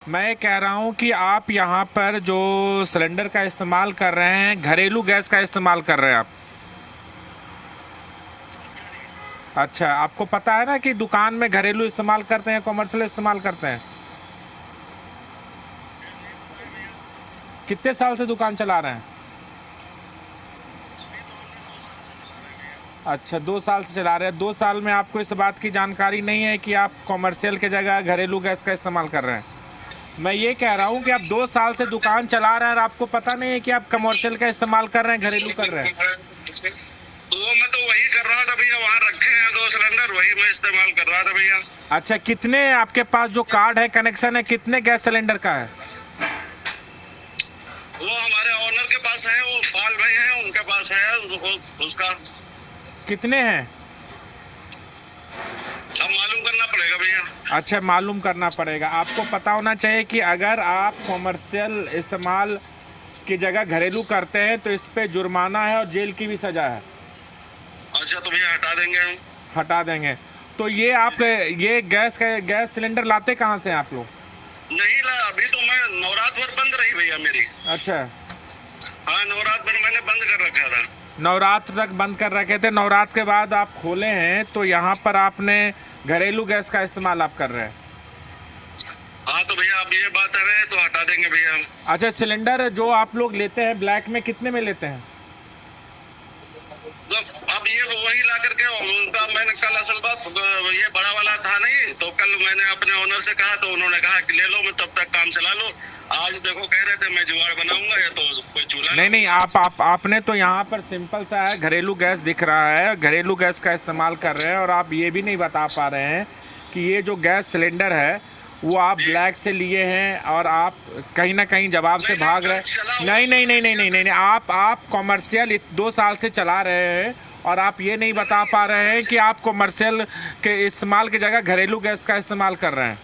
मैं कह रहा हूँ कि आप यहाँ पर जो सिलेंडर का इस्तेमाल कर रहे हैं, घरेलू गैस का इस्तेमाल कर रहे हैं आप। अच्छा, आपको पता है ना कि दुकान में घरेलू इस्तेमाल करते हैं, कॉमर्शियल इस्तेमाल करते हैं। कितने साल से दुकान चला रहे हैं? अच्छा, 2 साल से चला रहे हैं। 2 साल में आपको इस बात की जानकारी नहीं है कि आप कॉमर्शियल के जगह घरेलू गैस का इस्तेमाल कर रहे हैं। मैं ये कह रहा हूँ कि आप 2 साल से दुकान चला रहे हैं और आपको पता नहीं है कि आप कमर्शियल का इस्तेमाल कर रहे हैं, घरेलू कर रहे हैं। तो मैं तो वही कर रहा था भैया, वहाँ रखे हैं 2 सिलेंडर, वही मैं इस्तेमाल कर रहा था भैया। अच्छा, कितने आपके पास जो कार्ड है, कनेक्शन है, कितने गैस सिलेंडर का है? वो हमारे ऑनर के पास है, वो पाल भाई हैं, उनके पास है उसका। कितने हैं? अब मालूम करना पड़ेगा भैया। अच्छा, मालूम करना पड़ेगा। आपको पता होना चाहिए कि अगर आप कॉमर्शियल इस्तेमाल की जगह घरेलू करते हैं तो इस पे जुर्माना है और जेल की भी सज़ा है। अच्छा, तो भैया हटा देंगे हम। हटा देंगे। तो ये आप ये गैस सिलेंडर लाते कहाँ से हैं आप लोग? नहीं ला, अभी तो मैं नवरात भर बंद रही भैया मेरी। अच्छा, हाँ, नवरात भर मैंने बंद कर रखा था। नवरात्र तक बंद कर रखे थे, नवरात्र के बाद आप खोले हैं तो यहाँ पर आपने घरेलू गैस का इस्तेमाल आप कर रहे हैं। हाँ तो भैया, अब ये बात है रहे तो हटा देंगे भैया हम। अच्छा, सिलेंडर जो आप लोग लेते हैं ब्लैक में, कितने में लेते हैं? तो अब ये वही ला करके उनका, मैंने कल असल बात, ये बड़ा वाला था नहीं, तो कल मैंने अपने ओनर से कहा तो उन्होंने कहा कि ले लो, मैं तब तक काम चला लो। आज देखो कह रहे थे मैं जुगाड़ बनाऊंगा, या तो कोई चूल्हा। नहीं, आपने तो यहाँ पर सिंपल सा है, घरेलू गैस दिख रहा है, घरेलू गैस का इस्तेमाल कर रहे हैं और आप ये भी नहीं बता पा रहे हैं कि ये जो गैस सिलेंडर है वो आप ब्लैक से लिए हैं और आप कहीं ना कहीं जवाब से भाग रहे हैं। नहीं, आप कॉमर्शियल 2 साल से चला रहे हैं और आप ये नहीं बता पा रहे हैं कि आप कॉमर्शियल के इस्तेमाल की जगह घरेलू गैस का इस्तेमाल कर रहे हैं।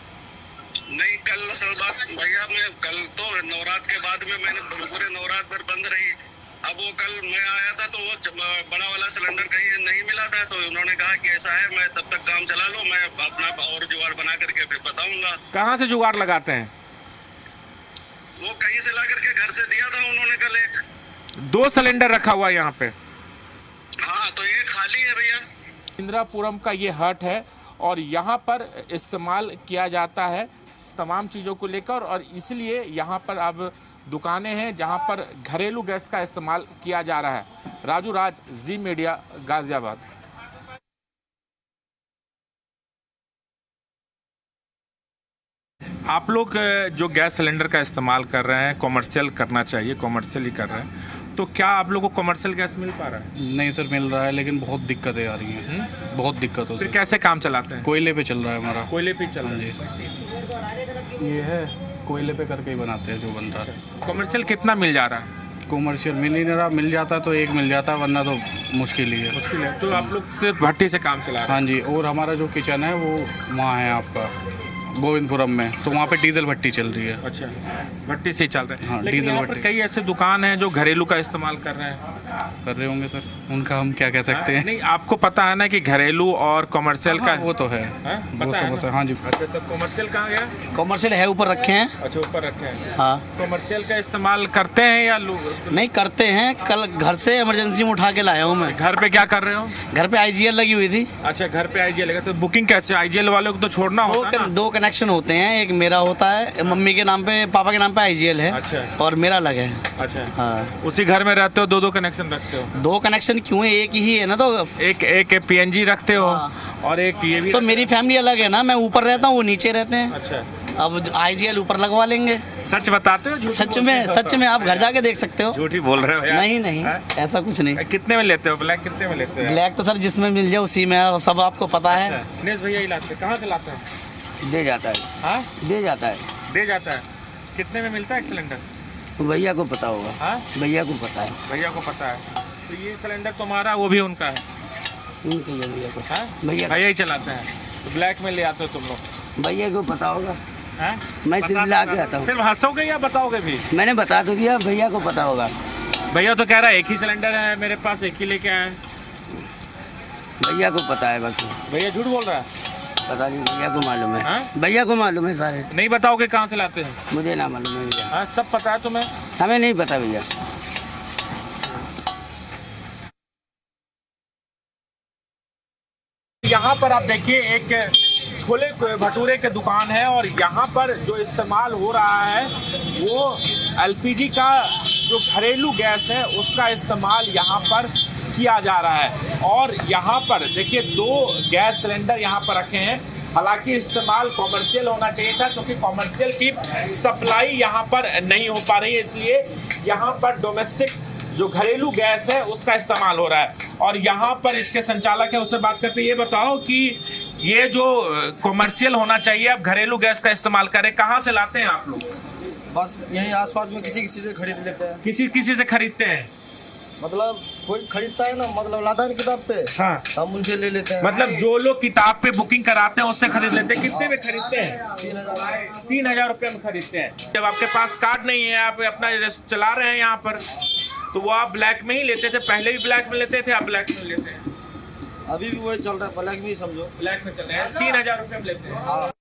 नहीं, कल असल बात भैया, मैं कल तो नवरात्र के बाद में मैंने पूरे नवरात्र भर बंद रही। अब वो कल मैं आया था तो वो बड़ा वाला सिलेंडर कहीं नहीं मिला था, तो उन्होंने कहा कि ऐसा है, मैं तब तक काम चला लो, मैं अपना और जुगाड़ बना करके फिर बताऊंगा। कहाँ से जुगाड़ लगाते हैं? वो कहीं से ला करके घर से दिया था उन्होंने कल एक। 2 सिलेंडर रखा हुआ है यहाँ पे। हाँ, तो ये खाली है भैया। इंदिरापुरम का ये हट है और यहाँ पर इस्तेमाल किया जाता है तमाम चीज़ों को लेकर, और इसलिए यहाँ पर अब दुकानें हैं जहाँ पर घरेलू गैस का इस्तेमाल किया जा रहा है। राजू राज, जी मीडिया, गाजियाबाद। आप लोग जो गैस सिलेंडर का इस्तेमाल कर रहे हैं, कॉमर्शियल करना चाहिए, कॉमर्शियल ही कर रहे हैं, तो क्या आप लोगों को कॉमर्शियल गैस मिल पा रहा है? नहीं सर, मिल रहा है लेकिन बहुत दिक्कतें आ रही हैं। बहुत दिक्कत हो फिर सर। कैसे काम चलाते हैं? कोयले पे चल रहा है हमारा। कोयले पे चल रहा हाँ है। जी, ये है कोयले पे करके ही बनाते हैं जो बन रहा है। कॉमर्शियल कितना मिल जा रहा है? कॉमर्शियल मिल ही नहीं रहा, मिल जाता तो एक मिल जाता, वरना तो मुश्किल ही है। मुश्किल है। तो आप लोग सिर्फ भट्टी से काम चला रहे हैं? हाँ जी, और हमारा जो किचन है वो वहाँ है आपका गोविंदपुरम में, तो वहाँ पे डीजल भट्टी चल रही है। अच्छा, भट्टी से ही चल रहे हैं। हाँ, लेकिन डीजल यहाँ पर भट्टी। कई ऐसे दुकान हैं जो घरेलू का इस्तेमाल कर रहे हैं। कर रहे होंगे सर, उनका हम क्या कह सकते हैं। नहीं, आपको पता है ना कि घरेलू और कॉमर्शियल हाँ, का वो तो है। हाँ? वो पता है तो ना? बस, हाँ जी। अच्छा, तो कॉमर्शियल कहाँ गया? कॉमर्शियल है, ऊपर रखे हैं। अच्छा, ऊपर रखे हैं। हाँ, कॉमर्शियल का इस्तेमाल करते हैं या लोग? नहीं करते हैं। कल घर से इमरजेंसी में उठा के लाया हूँ मैं। घर पे क्या कर रहे हो? घर पे आईजीएल लगी हुई थी। अच्छा, घर पे आईजीएल लगा, तो बुकिंग कैसे? आईजीएल वालों को तो छोड़ना होता है ना? 2 कनेक्शन होते हैं, एक मेरा होता है, मम्मी के नाम पे, पापा के नाम पे आईजीएल है। अच्छा। और मेरा अलग है। अच्छा, हाँ, उसी घर में रहते हो, 2 कनेक्शन रखते हो? 2 कनेक्शन क्यों है, एक ही है ना। तो एक पीएनजी रखते हो और एक ये भी तो मेरी फैमिली अलग है ना, मैं ऊपर रहता हूँ, वो नीचे रहते हैं। अच्छा, अब आईजीएल ऊपर लगवा लेंगे। सच बताते हो? झूठ सच बोलते में, हो? सच में, आप घर जाके देख सकते हो। झूठ ही बोल रहे हो यार। नहीं, हाँ? ऐसा कुछ नहीं। कितने में लेते हो ब्लैक? कितने में लेते हो? ब्लैक तो सर जिसमें मिल जाए उसी में, सब आपको पता है। दिनेश भैया ही लाते हैं। कहाँ से लाते हैं? दे जाता है, हाँ, दे जाता है। दे जाता है। कितने में मिलता है एक सिलेंडर? भैया को पता होगा। हाँ, भैया को पता है। भैया को पता है। तो ये सिलेंडर तुम्हारा, वो भी उनका है? उनके ही है भैया को। हाँ, भैया भैया ही चलाते हैं। तो ब्लैक में ले आते हो तुम लोग? भैया को पता होगा। हाँ? मैं सिर्फ बता- ला के आता हूँ। सिर्फ हंसोगे या बताओगे भी? मैंने बता तो दिया, भैया को पता होगा। भैया तो कह रहा है एक ही सिलेंडर है मेरे पास, एक ही लेके आए हैं। भैया को पता है बाकी। भैया झूठ बोल रहा है? पता नहीं, भैया को मालूम है। हाँ? भैया को मालूम है सारे। नहीं बताओगे कहाँ से लाते हैं? मुझे ना मालूम है भैया। हाँ, सब पता है तुम्हें? हमें नहीं पता भैया। यहाँ पर आप देखिए एक छोले भटूरे की दुकान है और यहाँ पर जो इस्तेमाल हो रहा है वो एलपीजी का जो घरेलू गैस है उसका इस्तेमाल यहाँ पर किया जा रहा है। और यहाँ पर देखिए 2 गैस सिलेंडर यहाँ पर रखे हैं। हालांकि इस्तेमाल कॉमर्शियल होना चाहिए था, क्योंकि कॉमर्शियल की सप्लाई यहाँ पर नहीं हो पा रही है, इसलिए यहाँ पर डोमेस्टिक जो घरेलू गैस है उसका इस्तेमाल हो रहा है। और यहाँ पर इसके संचालक है, उससे बात करते हैं। ये बताओ कि ये जो कॉमर्शियल होना चाहिए, अब घरेलू गैस का इस्तेमाल करें, कहाँ से लाते हैं आप लोग? बस यहीं आसपास में किसी से खरीद लेते हैं। किसी से खरीदते हैं? मतलब कोई खरीदता है ना, मतलब लाता है ना किताब पे, हाँ, हम उनसे ले लेते हैं। मतलब जो लोग किताब पे बुकिंग कराते हैं उससे खरीद लेते हैं। कितने में खरीदते हैं? 3000 रुपये में खरीदते हैं। जब आपके पास कार्ड नहीं है, आप अपना चला रहे हैं यहाँ पर, तो वो आप ब्लैक में ही लेते थे? पहले भी ब्लैक में लेते थे, आप ब्लैक में लेते हैं? अभी भी वही चल रहा है, ब्लैक में ही समझो। ब्लैक में चल रहे हैं, 3000 रुपये में लेते हैं।